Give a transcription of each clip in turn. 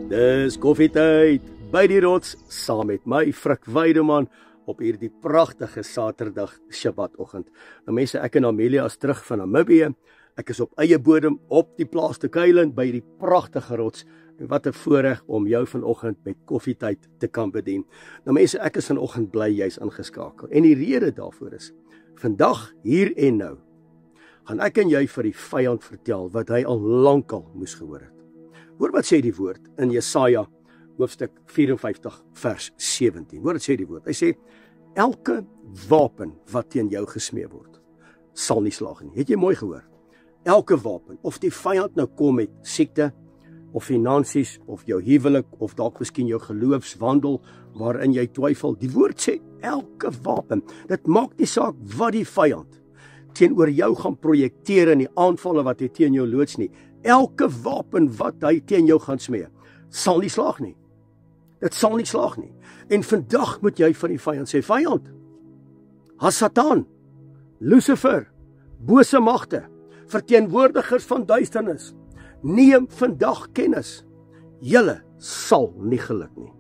Dis koffietyd by die rots saam met my Frik Weideman op hierdie pragtige Saterdag Shabbatoggend. Nou mense, ek en Amelia is terug van Namibië. Ek is op eie bodem op die plaas te Kuilen by die pragtige rots. En wat 'n voorreg om jou vanoggend met koffietyd te kan bedien. Nou mense, ek is vanoggend bly jy's ingeskakel. En die rede daarvoor is, vandag hier en nou gaan ek en jy vir die vyand vertel wat hy al lankal moes gehoor het. Hoor wat sê die woord in Jesaja hoofstuk 54 vers 17. Hoor wat sê die woord. Hy sê, elke wapen wat teen jou gesmee word, sal nie slaag nie. Het jy mooi gehoor? Elke wapen, of die vyand nou kom met siekte, of finansies, of jou huwelik, of dalk miskien jou geloofswandel, waarin jy twyfel. Die woord sê, elke wapen. Dit maak nie saak wat die vyand teenoor jou gaan projekteer in die aanvalle wat hy teen jou loods nie. Elke wapen wat hy teen jou gaan smee, sal nie slaag nie. Dit sal nie slaag nie. En vandag moet jy van die vyand sê, vyand, Satan, Lucifer, bose magte, verteenwoordigers van duisternis, neem vandag kennis. Julle sal nie geluk nie.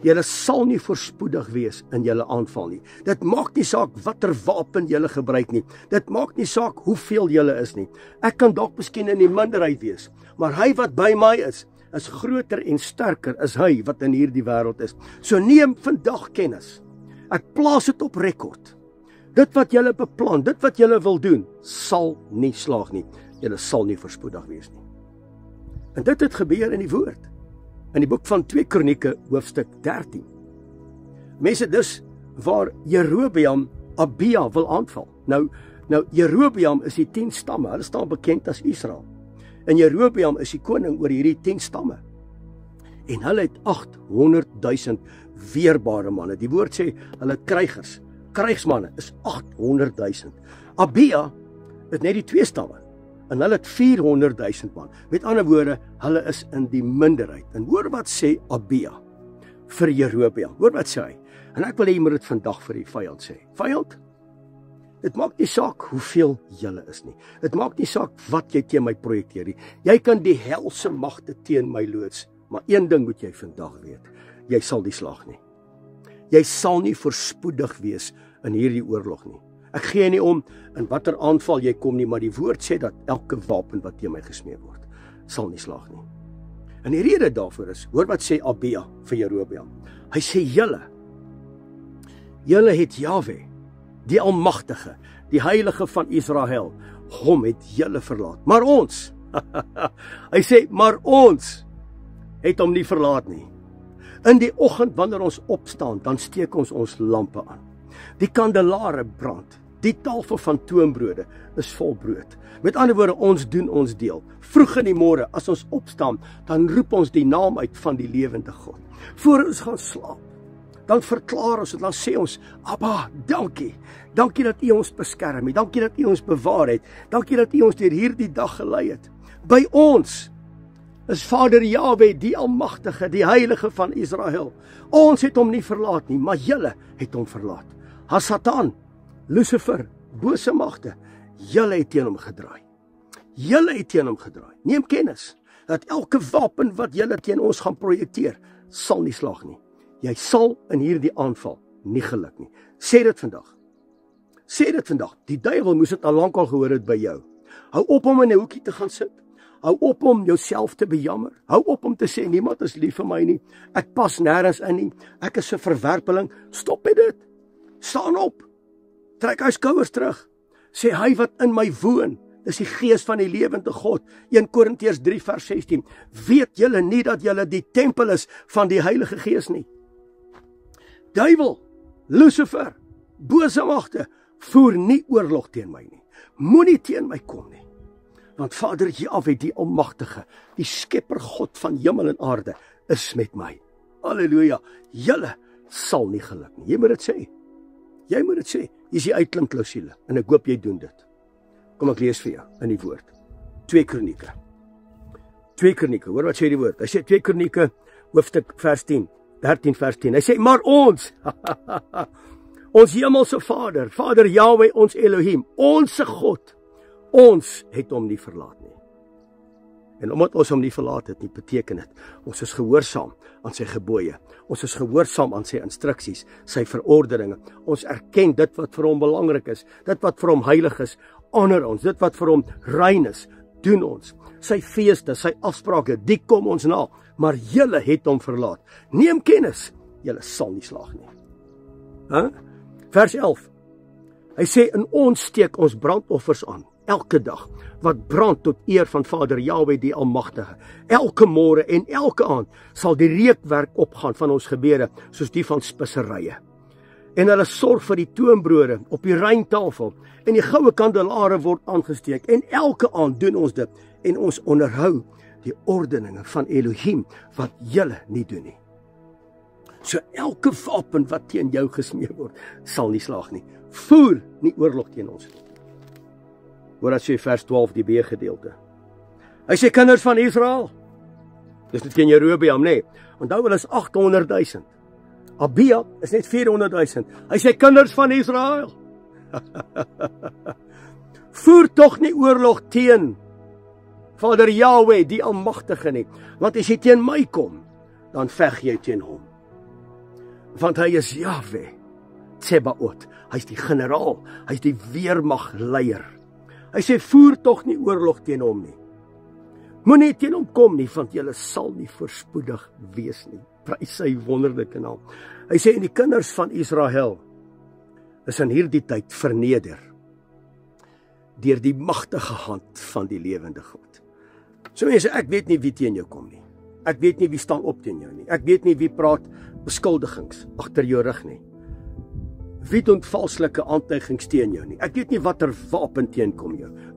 Julle sal nie voorspoedig wees in julle aanval nie. Dit maak nie saak watter wapen julle gebruik nie. Dit maak nie saak hoeveel julle is nie. Ek kan dalk miskien in die minderheid wees, maar hy wat by my is groter en sterker as hy wat in hierdie wêreld is. So neem vandag kennis. Ek plaas dit op rekord. Dit wat julle beplan, dit wat julle wil doen, sal nie slaag nie. Julle sal nie voorspoedig wees nie. En dit het gebeur in die woord. In die boek van 2 Kronieke hoofstuk 13. Mense, dis waar Jerobeam Abia wil aanval. Nou Jerobeam is die 10 stamme. Hulle staan bekend as Israel. En Jerobeam is die koning oor hierdie 10 stamme. En hulle het 800,000 weerbare manne. Die woord sê, hulle krygers, krygsmanne is 800,000. Abia het net die 2 stamme. En hulle het 400,000 man. Met ander woorde, hulle is in die minderheid. En hoor wat sê Abia vir Jerobeam. Hoor wat sê hy. En ek wil hê jy moet dit vandag vir die vyand sê. Vyand, dit maak nie saak hoeveel julle is nie. Dit maak nie saak wat jy teen my projekteer nie. Jy kan die helse magte teen my loods. Maar een ding moet jy vandag weet. Jy sal nie slaag nie. Jy sal nie voorspoedig wees in hierdie oorlog nie. Ek gee nie om in watter aanval jy kom nie, maar die woord sê dat elke wapen wat teen my gesmee word, sal nie slaag nie. En die rede daarvoor is, hoor wat sê Abia vir Jerobeam. Hy sê, julle het Jahwe, die Almagtige, die Heilige van Israel, hom het julle verlaat. Maar ons, hy sê, maar ons het hom nie verlaat nie. In die oggend wanneer ons opstaan, dan steek ons lampe aan. Die kandelare brand. Die tafel van toonbrode is vol brood. Met ander woorde, ons doen ons deel. Vroeg in die môre, as ons opstaan, dan roep ons die naam uit van die lewende God. Voor ons gaan slaap, dan verklaar ons en dan sê ons, Abba, dankie. Dankie dat U ons beskerm het. Dankie dat U ons bewaar het. Dankie dat U ons deur hierdie dag gelei het. By ons is Vader Jahwe, die Almagtige, die Heilige van Israel. Ons het hom nie verlaat nie, maar julle het hom verlaat. Satan, Lucifer, bose magte, julle het teen hom gedraai. Julle het teen hom gedraai. Neem kennis dat elke wapen wat julle teen ons gaan projekteer, sal nie slaag nie. Jy sal in hierdie aanval nie geluk nie. Sê dit vandag. Sê dit vandag. Die duiwel moes dit al lank al gehoor het by jou. Hou op om in 'n hoekie te gaan sit. Hou op om jouself te bejammer. Hou op om te sê, niemand is lief vir my nie. Ek pas nêrens in nie. Ek is 'n verwerpeling. Stop met dit. Staan op. Trek hy skouers terug. Sê, hy wat in my woon, dis die gees van die lewende God. 1 Korintiërs 3 vers 16. Weet julle nie dat julle die tempel is van die Heilige Gees nie? Duiwel, Lucifer, bose magte, voer nie oorlog teen my nie. Moenie teen my kom nie. Want Vader Jahwe, die Almagtige, die Skepper God van hemel en aarde, is met my. Halleluja. Julle sal nie geluk nie. Jy moet dit sê. Jy moet dit sê. Hier is die uitklinkklausule en ek hoop jy doen dit. Kom ek lees vir jou in die woord. 2 Kronieke. 2 Kronieke, hoor wat sê die woord. Hy sê 2 Kronieke hoofstuk vers 10, 13 vers 10. Hy sê, maar ons, ons hemelse Vader, Vader Jahwe, ons Elohim, onse God, ons het hom nie verlaat nie. En omdat ons hom nie verlaat het nie, beteken dit, ons is gehoorsaam aan sy gebooie. Ons is gehoorsaam aan sy instruksies, sy verordeninge. Ons erken dit wat vir hom belangrik is, dit wat vir hom heilig is, honor ons, dit wat vir hom rein is, doen ons. Sy feeste, sy afsprake, die kom ons na, maar julle het hom verlaat. Neem kennis, julle sal nie slaag nie. Vers 11. Hy sê, in ons steek ons brandoffers aan, elke dag, wat brand tot eer van Vader Jahwe die Almagtige. Elke môre en elke aand sal die reukwerk opgaan van ons gebede, soos die van spisserye. En hulle sorg vir die toonbrode op die reintafel, en die goue kandelare word aangesteek, en elke aand doen ons dit, en ons onderhou die ordeninge van Elohim, wat julle nie doen nie. So elke wapen wat teen jou gesmee word, sal nie slaag nie. Voer nie oorlog teen ons nie. Hoor as jy vers 12 die B-gedeelte. Hy sê kinders van Israel. Dis nie teen Jerobeam nie. Onthou hulle is 800,000. Abia is net 400,000. Hy sê kinders van Israel. Voer tog nie oorlog teen Vader Jahwe die Almagtige nie. Want as jy teen my kom, dan veg jy teen hom. Want hy is Jahwe Tsebaot. Hy is die generaal, hy is die weermagleier. Hy sê voer tog nie oorlog teen hom nie. Moenie teen hom kom nie, want julle sal nie voorspoedig wees nie. Prys sy wonderlike naam. Hy sê en die kinders van Israel is in hierdie tyd verneder deur die magtige hand van die lewende God. So mense, ek weet nie wie teen jou kom nie. Ek weet nie wie staan op teen jou nie. Ek weet nie wie praat beskuldigings agter jou rug nie. Wie doen valslike aantuigings teen jou nie. Ek weet nie watter wapen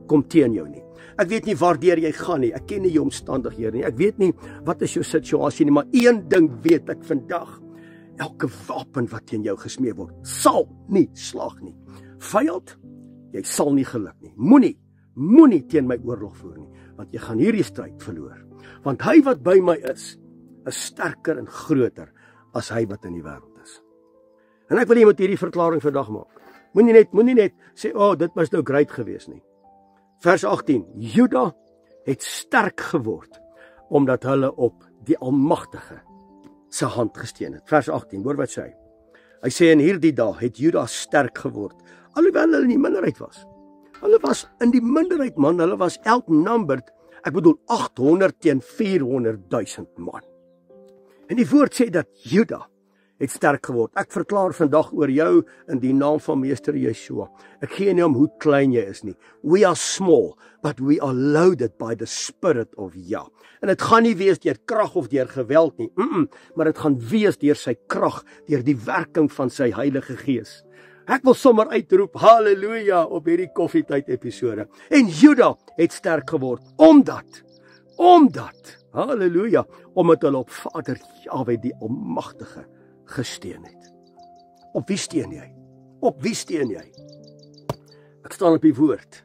kom teen jou nie. Ek weet nie waardeur jy gaan nie. Ek ken nie jou omstandighede nie. Ek weet nie wat is jou situasie nie, maar een ding weet ek vandag. Elke wapen wat teen jou gesmee word, sal nie slaag nie. Vyand, jy sal nie geluk nie. Moenie teen my oorlog voer nie, want jy gaan hierdie stryd verloor. Want hy wat by my is sterker en groter as hy wat in die wêreld is. En ek wil jy met hierdie verklaring vandag maak. Moenie net sê, dit was nou great gewees nie. Vers 18, Juda het sterk geword, omdat hulle op die Almagtige se hand gesteun het. Vers 18, hoor wat sê hy. Hy sê, in hierdie dag het Juda sterk geword, alhoewel hulle in die minderheid was. Hulle was in die minderheid, man, hulle was outnumbered, 800 teen 400,000 man. En die woord sê dat Juda het sterk geword. Ek verklaar vandag oor jou in die naam van Meester Yeshua. Ek gee nie om hoe klein jy is nie. We are small, but we are loaded by the Spirit of Yah. En dit gaan nie wees deur krag of deur geweld nie, maar dit gaan wees deur sy krag, deur die werking van sy Heilige Gees. Ek wil sommer uitroep, halleluja, op hierdie koffietyd episode. En Juda het sterk geword, omdat, halleluja, omdat hulle op Vader Jahwe die Almagtige gesteun het. Op wie steun jy? Op wie steun jy? Ek staan op die woord.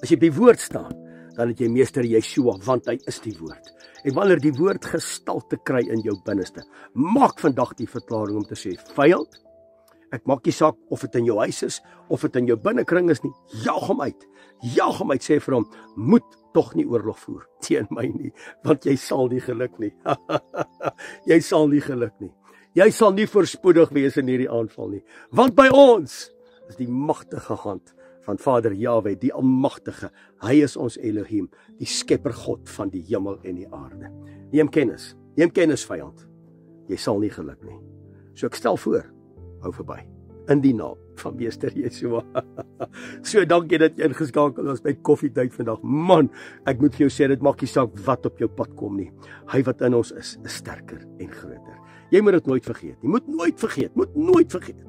As jy op die woord staan, dan het jy Meester Yeshua, want hy is die woord. En wanneer die woord gestalte kry in jou binneste, maak vandag die verklaring om te sê, vyand, ek maak nie saak of dit in jou huis is, of dit in jou binnekring is nie, jaag hom uit, sê vir hom, moet tog nie oorlog voer teen my nie, want jy sal nie geluk nie. Jy sal nie geluk nie. Jy sal nie voorspoedig wees in hierdie aanval nie, want by ons is die magtige hand van Vader Jahwe, die Almagtige. Hy is ons Elohim, die skepper God van die hemel en die aarde. Neem kennis vyand, jy sal nie geluk nie. So ek stel voor, hou verby, in die naam van Meester Yeshua. So dankie dat jy ingeskakel was by koffietyd vandag. Man, ek moet vir jou sê, dit maak nie saak wat op jou pad kom nie. Hy wat in ons is sterker en groter. Jy moet dit nooit vergeet. Jy moet nooit vergeet.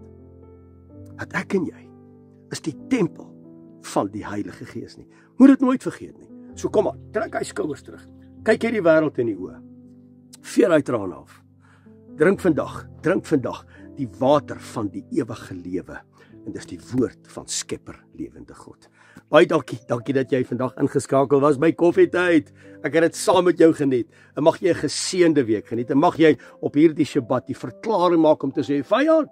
Dat ek en jy is die tempel van die Heilige Gees nie. Moet dit nooit vergeet nie. So kom maar, trek hy skouers terug. Kyk hierdie wêreld in die oë. Vee uit trane af. Drink vandag die water van die ewige lewe. En dis die woord van Skepper lewende God. Baie dankie dat jy vandag ingeskakel was by Koffietyd. Ek het dit saam met jou geniet. En mag jy 'n geseënde week geniet. En mag jy op hierdie Shabbat die verklaring maak om te sê, vyand,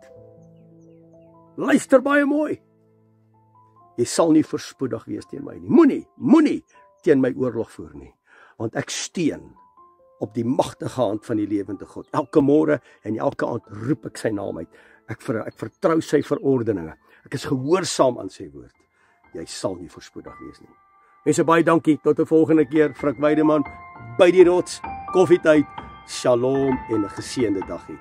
luister baie mooi. Jy sal nie voorspoedig wees teen my nie. Moenie teen my oorlog voer nie. want ek steun op die magtige hand van die lewende God. Elke môre en elke aand roep ek sy naam uit. Ek vertrou sy verordeninge. Ek is gehoorsaam aan sy woord. Jy sal nie voorspoedig wees nie. Mense, baie dankie. Tot 'n volgende keer. Frik Weideman by die rots. Koffietyd. Shalom en 'n geseënde dagie.